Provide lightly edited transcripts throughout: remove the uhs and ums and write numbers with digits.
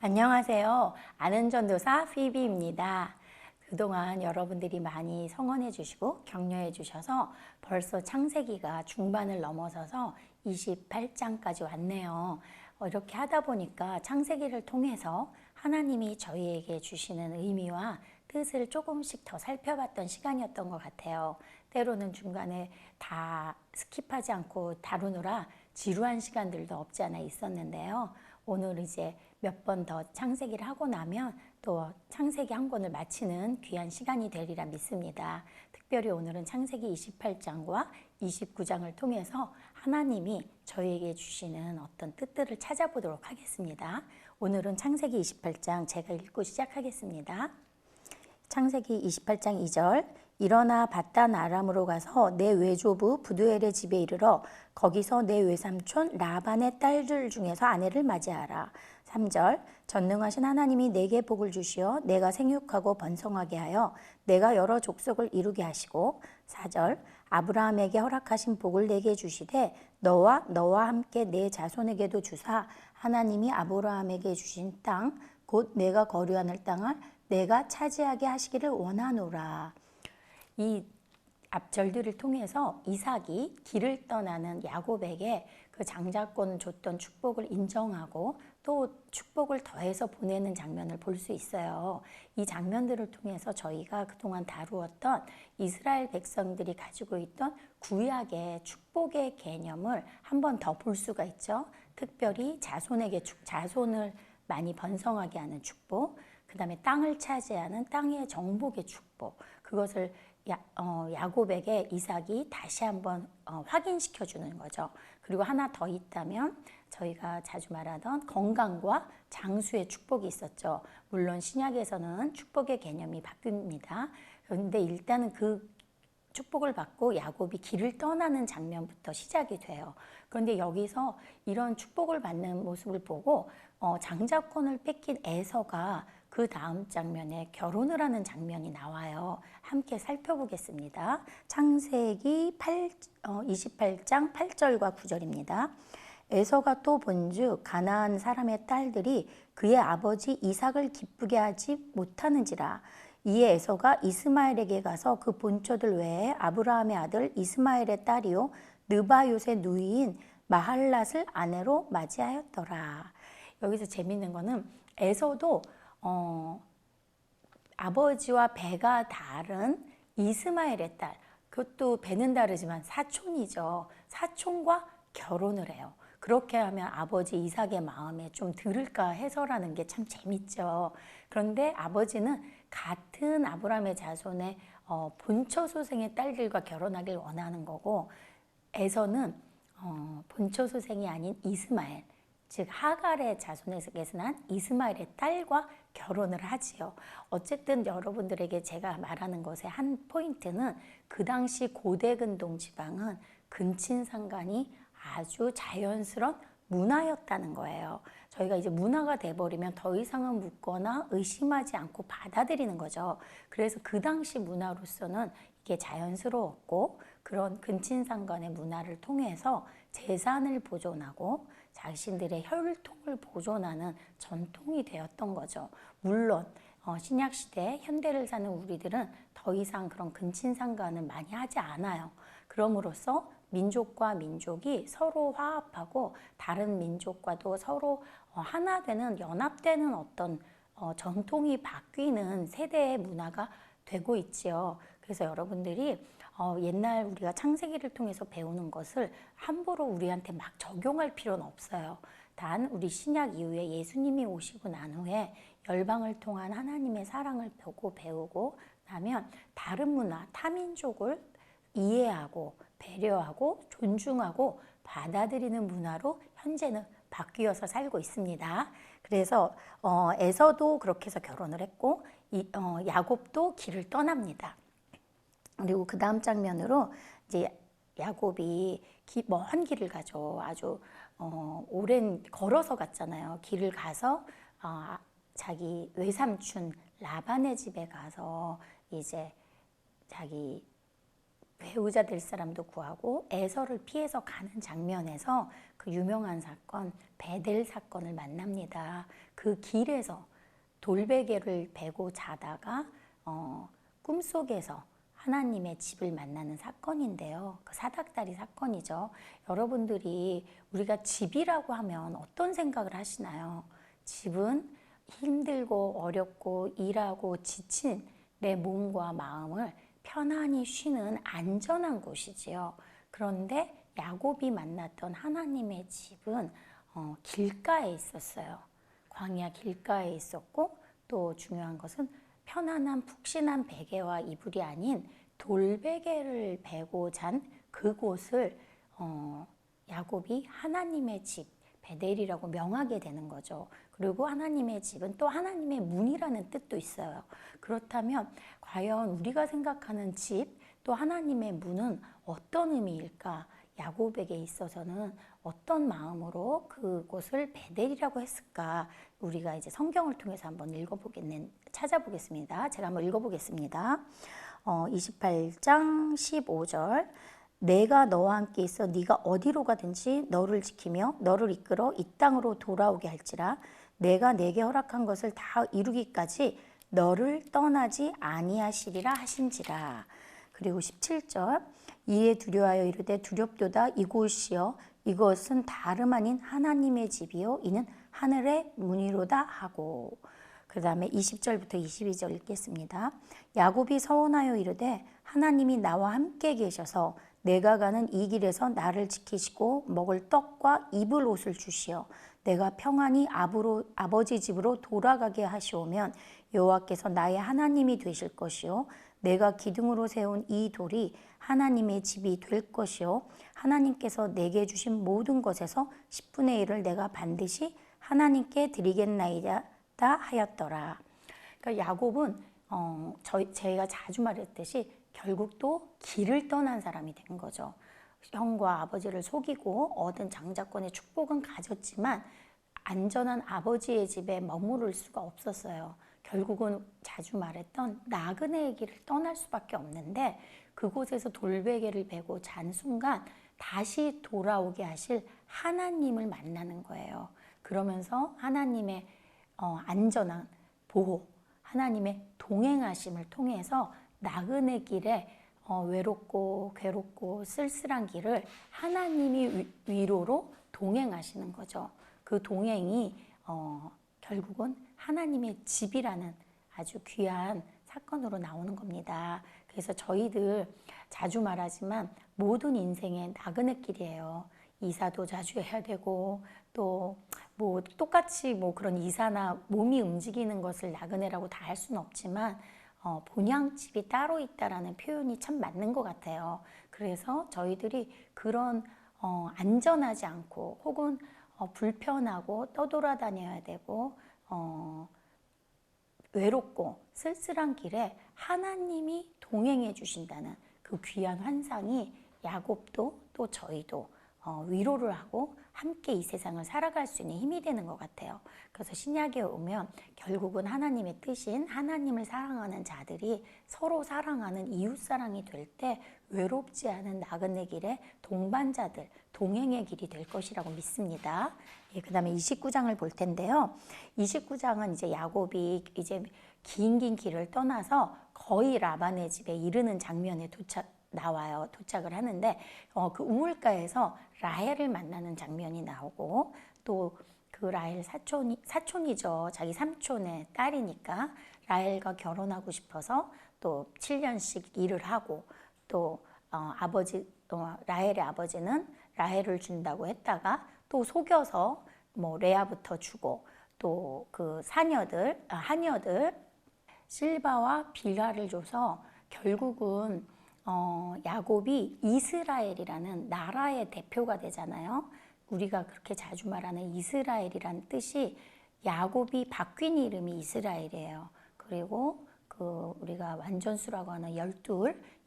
안녕하세요. 아는 전도사 피비입니다. 그동안 여러분들이 많이 성원해 주시고 격려해 주셔서 벌써 창세기가 중반을 넘어서서 28장까지 왔네요. 이렇게 하다 보니까 창세기를 통해서 하나님이 저희에게 주시는 의미와 뜻을 조금씩 더 살펴봤던 시간이었던 것 같아요. 때로는 중간에 다 스킵하지 않고 다루느라 지루한 시간들도 없지 않아 있었는데요. 오늘 이제 몇 번 더 창세기를 하고 나면 또 창세기 한 권을 마치는 귀한 시간이 되리라 믿습니다. 특별히 오늘은 창세기 28장과 29장을 통해서 하나님이 저희에게 주시는 어떤 뜻들을 찾아보도록 하겠습니다. 오늘은 창세기 28장 제가 읽고 시작하겠습니다. 창세기 28장 2절 일어나 바단 아람으로 가서 내 외조부 부두엘의 집에 이르러 거기서 내 외삼촌 라반의 딸들 중에서 아내를 맞이하라. 3절 전능하신 하나님이 내게 복을 주시어 내가 생육하고 번성하게 하여 내가 여러 족속을 이루게 하시고 4절 아브라함에게 허락하신 복을 내게 주시되 너와 함께 내 자손에게도 주사 하나님이 아브라함에게 주신 땅 곧 내가 거류하는 땅을 내가 차지하게 하시기를 원하노라. 이 앞절들을 통해서 이삭이 길을 떠나는 야곱에게 그 장자권을 줬던 축복을 인정하고 또 축복을 더해서 보내는 장면을 볼 수 있어요. 이 장면들을 통해서 저희가 그동안 다루었던 이스라엘 백성들이 가지고 있던 구약의 축복의 개념을 한 번 더 볼 수가 있죠. 특별히 자손을 많이 번성하게 하는 축복, 그 다음에 땅을 차지하는 땅의 정복의 축복, 그것을 야곱에게 이삭이 다시 한번 확인시켜 주는 거죠. 그리고 하나 더 있다면 저희가 자주 말하던 건강과 장수의 축복이 있었죠. 물론 신약에서는 축복의 개념이 바뀝니다. 그런데 일단은 그 축복을 받고 야곱이 길을 떠나는 장면부터 시작이 돼요. 그런데 여기서 이런 축복을 받는 모습을 보고 장자권을 뺏긴 에서가 그 다음 장면에 결혼을 하는 장면이 나와요. 함께 살펴보겠습니다. 창세기 28장 8절과 9절입니다. 에서가 또 본즉 가나안 사람의 딸들이 그의 아버지 이삭을 기쁘게 하지 못하는지라. 이에 에서가 이스마엘에게 가서 그 본처들 외에 아브라함의 아들 이스마엘의 딸이요 느바요의 누이인 마할랏을 아내로 맞이하였더라. 여기서 재밌는 거는 에서도 아버지와 배가 다른 이스마엘의 딸, 그것도 배는 다르지만 사촌이죠. 사촌과 결혼을 해요. 그렇게 하면 아버지 이삭의 마음에 좀 들을까 해서라는 게 참 재밌죠. 그런데 아버지는 같은 아브라함의 자손의 본처 소생의 딸들과 결혼하길 원하는 거고, 에서는 본처 소생이 아닌 이스마엘, 즉 하갈의 자손에서 난 이스마엘의 딸과 결혼을 하지요. 어쨌든 여러분들에게 제가 말하는 것의 한 포인트는 그 당시 고대 근동 지방은 근친상간이 아주 자연스러운 문화였다는 거예요. 저희가 이제 문화가 돼버리면 더 이상은 묻거나 의심하지 않고 받아들이는 거죠. 그래서 그 당시 문화로서는 이게 자연스러웠고, 그런 근친상간의 문화를 통해서 재산을 보존하고 자신들의 혈통을 보존하는 전통이 되었던 거죠. 물론 신약시대 현대를 사는 우리들은 더 이상 그런 근친상간은 많이 하지 않아요. 그럼으로써 민족과 민족이 서로 화합하고 다른 민족과도 서로 하나 되는, 연합되는 어떤 전통이 바뀌는 세대의 문화가 되고 있지요. 그래서 여러분들이 옛날 우리가 창세기를 통해서 배우는 것을 함부로 우리한테 막 적용할 필요는 없어요. 단 우리 신약 이후에 예수님이 오시고 난 후에 열방을 통한 하나님의 사랑을 보고 배우고 나면 다른 문화, 타민족을 이해하고 배려하고 존중하고 받아들이는 문화로 현재는 바뀌어서 살고 있습니다. 그래서 에서도 그렇게 해서 결혼을 했고 야곱도 길을 떠납니다. 그리고 그 다음 장면으로 이제 야곱이 먼 길을 가죠. 아주 오랜 걸어서 갔잖아요. 길을 가서 자기 외삼촌 라반의 집에 가서 이제 자기 배우자 될 사람도 구하고 에서를 피해서 가는 장면에서 그 유명한 사건 베델 사건을 만납니다. 그 길에서 돌베개를 베고 자다가 꿈속에서 하나님의 집을 만나는 사건인데요. 그 사닥다리 사건이죠. 여러분들이 우리가 집이라고 하면 어떤 생각을 하시나요? 집은 힘들고 어렵고 일하고 지친 내 몸과 마음을 편안히 쉬는 안전한 곳이지요. 그런데 야곱이 만났던 하나님의 집은 길가에 있었어요. 광야 길가에 있었고 또 중요한 것은 편안한 푹신한 베개와 이불이 아닌 돌베개를 베고 잔 그곳을 야곱이 하나님의 집 베델이라고 명하게 되는 거죠. 그리고 하나님의 집은 또 하나님의 문이라는 뜻도 있어요. 그렇다면 과연 우리가 생각하는 집 또 하나님의 문은 어떤 의미일까? 야곱에게 있어서는 어떤 마음으로 그곳을 베델이라고 했을까? 우리가 이제 성경을 통해서 한번 찾아보겠습니다. 제가 한번 읽어보겠습니다. 28장 15절 내가 너와 함께 있어 네가 어디로 가든지 너를 지키며 너를 이끌어 이 땅으로 돌아오게 할지라 내가 내게 허락한 것을 다 이루기까지 너를 떠나지 아니하시리라 하신지라. 그리고 17절 이에 두려워하여 이르되 두렵도다 이곳이여 이것은 다름 아닌 하나님의 집이요 이는 하늘의 문이로다 하고 그 다음에 20절부터 22절 읽겠습니다. 야곱이 서원하여 이르되 하나님이 나와 함께 계셔서 내가 가는 이 길에서 나를 지키시고 먹을 떡과 입을 옷을 주시어 내가 평안히 아버지 집으로 돌아가게 하시오면 여호와께서 나의 하나님이 되실 것이요 내가 기둥으로 세운 이 돌이 하나님의 집이 될 것이요 하나님께서 내게 주신 모든 것에서 10분의 1을 내가 반드시 하나님께 드리겠나이다 하였더라. 그러니까 야곱은 제가 자주 말했듯이 결국 또 길을 떠난 사람이 된 거죠. 형과 아버지를 속이고 얻은 장자권의 축복은 가졌지만 안전한 아버지의 집에 머무를 수가 없었어요. 결국은 자주 말했던 나그네의 길을 떠날 수밖에 없는데 그곳에서 돌베개를 베고 잔 순간 다시 돌아오게 하실 하나님을 만나는 거예요. 그러면서 하나님의 안전한 보호, 하나님의 동행하심을 통해서 나그네 길에 외롭고 괴롭고 쓸쓸한 길을 하나님이 위로로 동행하시는 거죠. 그 동행이 결국은 하나님의 집이라는 아주 귀한 사건으로 나오는 겁니다. 그래서 저희들 자주 말하지만 모든 인생의 나그네 길이에요. 이사도 자주 해야 되고 또 뭐 똑같이 뭐 그런 이사나 몸이 움직이는 것을 나그네라고 다 할 수는 없지만 본향집이 따로 있다라는 표현이 참 맞는 것 같아요. 그래서 저희들이 그런 안전하지 않고 혹은 불편하고 떠돌아다녀야 되고 외롭고 쓸쓸한 길에 하나님이 동행해 주신다는 그 귀한 환상이 야곱도 또 저희도 위로를 하고 함께 이 세상을 살아갈 수 있는 힘이 되는 것 같아요. 그래서 신약에 오면 결국은 하나님의 뜻인 하나님을 사랑하는 자들이 서로 사랑하는 이웃사랑이 될 때 외롭지 않은 나그네 길의 동반자들, 동행의 길이 될 것이라고 믿습니다. 예, 그 다음에 29장을 볼 텐데요. 29장은 이제 야곱이 이제 긴 길을 떠나서 거의 라반의 집에 이르는 장면에 도착을 하는데 그 우물가에서 라헬을 만나는 장면이 나오고 또 그 라헬 사촌이죠. 자기 삼촌의 딸이니까 라헬과 결혼하고 싶어서 또 7년씩 일을 하고 또 라헬의 아버지는 라헬을 준다고 했다가 또 속여서 뭐 레아부터 주고 또 그 하녀들 실바와 빌하를 줘서 결국은 야곱이 이스라엘이라는 나라의 대표가 되잖아요. 우리가 그렇게 자주 말하는 이스라엘이라는 뜻이 야곱이 바뀐 이름이 이스라엘이에요. 그리고 그 우리가 완전수라고 하는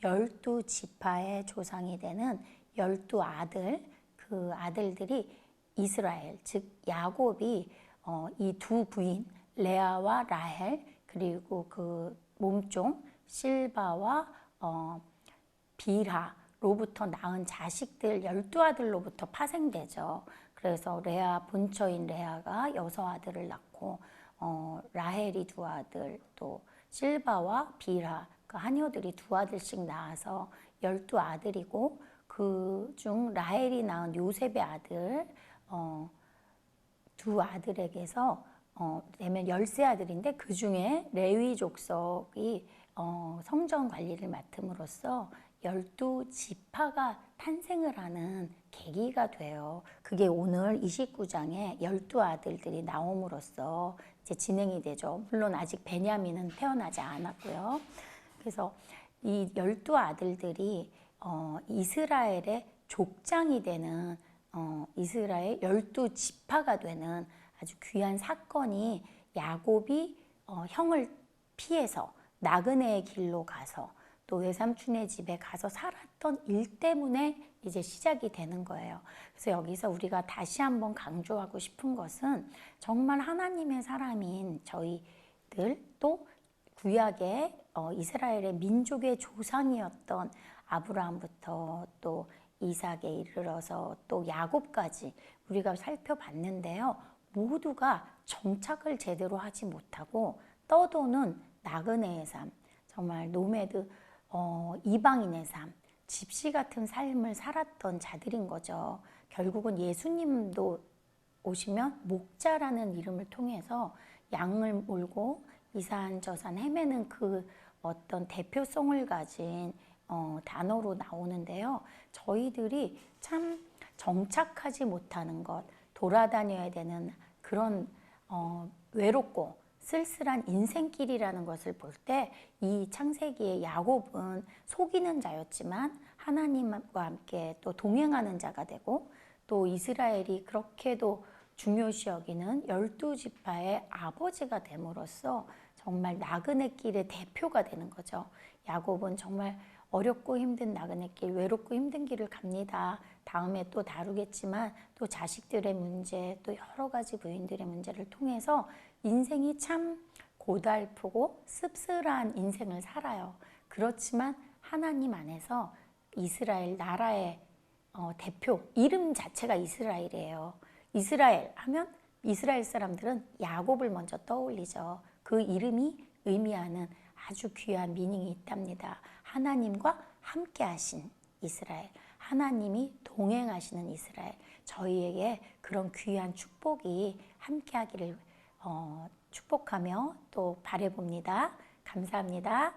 12 지파의 조상이 되는 12아들, 그 아들들이 이스라엘, 즉 야곱이 이 두 부인 레아와 라헬 그리고 그 몸종 실바와 빌하로부터 낳은 자식들 12아들로부터 파생되죠. 그래서 레아 본처인 레아가 6아들을 낳고 라헬이 2아들, 또 실바와 빌하 그 하녀들이 2아들씩 낳아서 12아들이고 그중 라헬이 낳은 요셉의 아들 2아들에게서 되면 13아들인데 그 중에 레위 족속이 성전 관리를 맡음으로써 12지파가 탄생을 하는 계기가 돼요. 그게 오늘 29장에 12아들들이 나옴으로써 이제 진행이 되죠. 물론 아직 베냐민은 태어나지 않았고요. 그래서 이 12아들들이 이스라엘의 족장이 되는 이스라엘 12지파가 되는 아주 귀한 사건이 야곱이 형을 피해서 나그네의 길로 가서 또 외삼촌의 집에 가서 살았던 일 때문에 이제 시작이 되는 거예요. 그래서 여기서 우리가 다시 한번 강조하고 싶은 것은 정말 하나님의 사람인 저희들 또 구약의 이스라엘의 민족의 조상이었던 아브라함부터 또 이삭에 이르러서 또 야곱까지 우리가 살펴봤는데요. 모두가 정착을 제대로 하지 못하고 떠도는 나그네의 삶, 정말 노매드 이방인의 삶, 집시 같은 삶을 살았던 자들인 거죠. 결국은 예수님도 오시면 목자라는 이름을 통해서 양을 몰고 이산 저산 헤매는 그 어떤 대표성을 가진 단어로 나오는데요. 저희들이 참 정착하지 못하는 것, 돌아다녀야 되는 그런 외롭고 쓸쓸한 인생길이라는 것을 볼 때 이 창세기의 야곱은 속이는 자였지만 하나님과 함께 또 동행하는 자가 되고 또 이스라엘이 그렇게도 중요시 여기는 12지파의 아버지가 됨으로써 정말 나그네 길의 대표가 되는 거죠. 야곱은 정말 어렵고 힘든 나그네 길, 외롭고 힘든 길을 갑니다. 다음에 또 다루겠지만 또 자식들의 문제, 또 여러 가지 부인들의 문제를 통해서 인생이 참 고달프고 씁쓸한 인생을 살아요. 그렇지만 하나님 안에서 이스라엘 나라의 대표, 이름 자체가 이스라엘이에요. 이스라엘 하면 이스라엘 사람들은 야곱을 먼저 떠올리죠. 그 이름이 의미하는 아주 귀한 미닝이 있답니다. 하나님과 함께 하신 이스라엘, 하나님이 동행하시는 이스라엘, 저희에게 그런 귀한 축복이 함께 하기를 축복하며 또 바라봅니다. 감사합니다.